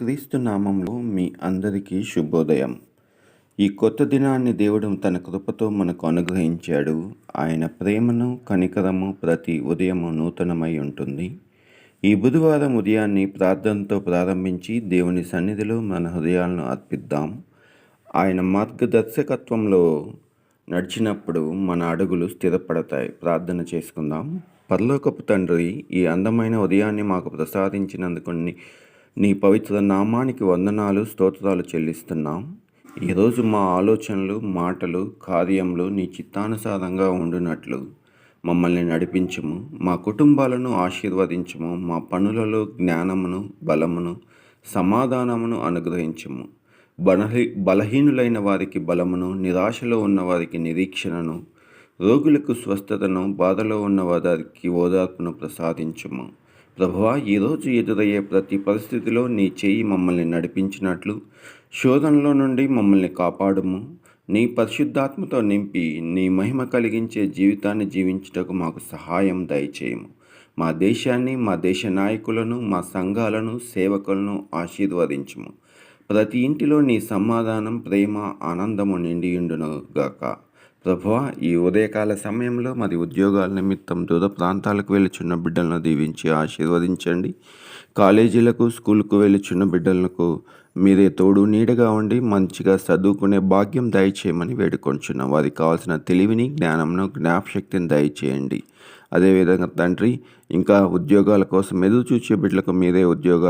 క్రీస్తు నామంలో మీ అందరికీ శుభోదయం. ఈ కొత్త దినాన్ని దేవుడు తన కృపతో మనకు అనుగ్రహించాడు. ఆయన ప్రేమను, కనికరము ప్రతి ఉదయము నూతనమై ఉంటుంది. ఈ బుధవారం ఉదయాన్ని ప్రార్థనతో ప్రారంభించి దేవుని సన్నిధిలో మన హృదయాలను అర్పిద్దాం. ఆయన మార్గదర్శకత్వంలో నడిచినప్పుడు మన అడుగులు స్థిరపడతాయి. ప్రార్థన చేసుకుందాం. పరలోకపు తండ్రి, ఈ అందమైన ఉదయాన్ని మాకు ప్రసాదించినందుకు నీ పవిత్ర నామానికి వందనాలు, స్తోత్రాలు చెల్లిస్తున్నాం. ఈరోజు మా ఆలోచనలు, మాటలు, కార్యములు నీ చిత్తానుసారంగా ఉండునట్లు మమ్మల్ని నడిపించుము. మా కుటుంబాలను ఆశీర్వదించుము. మా పనులలో జ్ఞానమును, బలమును, సమాధానమును అనుగ్రహించుము. బలహీనులైన వారికి బలమును, నిరాశలో ఉన్నవారికి నిరీక్షణను, రోగులకు స్వస్థతను, బాధలో ఉన్న వారికి ఓదార్పును ప్రసాదించుము. ప్రభువా, ఈరోజు ఎదురయ్యే ప్రతి పరిస్థితిలో నీ చేయి మమ్మల్ని నడిపించినట్లు శోధనలో నుండి మమ్మల్ని కాపాడుము. నీ పరిశుద్ధాత్మతో నింపి నీ మహిమ కలిగించే జీవితాన్ని జీవించుటకు మాకు సహాయం దయచేయము. మా దేశాన్ని, మా దేశ నాయకులను, మా సంఘాలను, సేవకులను ఆశీర్వదించుము. ప్రతి ఇంటిలో నీ సమాధానం, ప్రేమ, ఆనందము నిండియుండును గాక. ప్రభువా, ఈ ఉదయకాల సమయంలో మరి ఉద్యోగాల నిమిత్తం దూర ప్రాంతాలకు వెళ్ళుచున్న బిడ్డలను దీవించి ఆశీర్వదించండి. కాలేజీలకు, స్కూల్కు వెళ్ళుచున్న బిడ్డలకు మీరే తోడు నీడగా ఉండి మంచిగా చదువుకునే భాగ్యం దయచేయమని వేడుకొంచున్నాం. వారికి కావాల్సిన తెలివిని, జ్ఞానంను, జ్ఞాపశక్తిని దయచేయండి. అదేవిధంగా తండ్రి, ఇంకా ఉద్యోగాల కోసం ఎదురు చూసే బిడ్డలకు మీరే ఉద్యోగ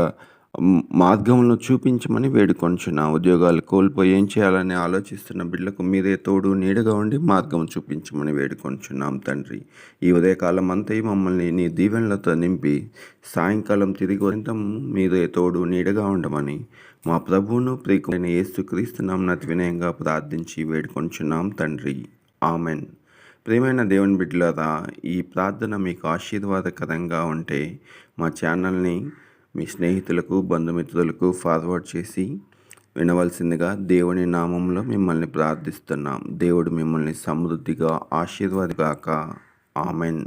మార్గములను చూపించమని వేడుకొంచున్నాం. ఉద్యోగాలు కోల్పోయి ఏం చేయాలని ఆలోచిస్తున్న బిడ్డలకు మీరే తోడు నీడగా ఉండి మార్గం చూపించమని వేడుకొంచున్నాం తండ్రి. ఈ ఉదయకాలం అంతయు మమ్మల్ని నీ దీవెనలతో నింపి సాయంకాలం తిరిగి మీరే తోడు నీడగా ఉండమని మా ప్రభువును ప్రియకుడైన యేసుక్రీస్తు నామమున వినయంగా ప్రార్థించి వేడుకొంచున్నాం తండ్రి. ఆమెన్. ప్రియమైన దేవుని బిడ్డలారా, ఈ ప్రార్థన మీకు ఆశీర్వాదకరంగా ఉంటే మా ఛానల్ని మీ స్నేహితులకు, బంధుమిత్రులకు ఫార్వర్డ్ చేసి వినవలసిందిగా దేవుని నామంలో మిమ్మల్ని ప్రార్థిస్తున్నాం. దేవుడు మిమ్మల్ని సమృద్ధిగా ఆశీర్వాదగాక. ఆమెన్.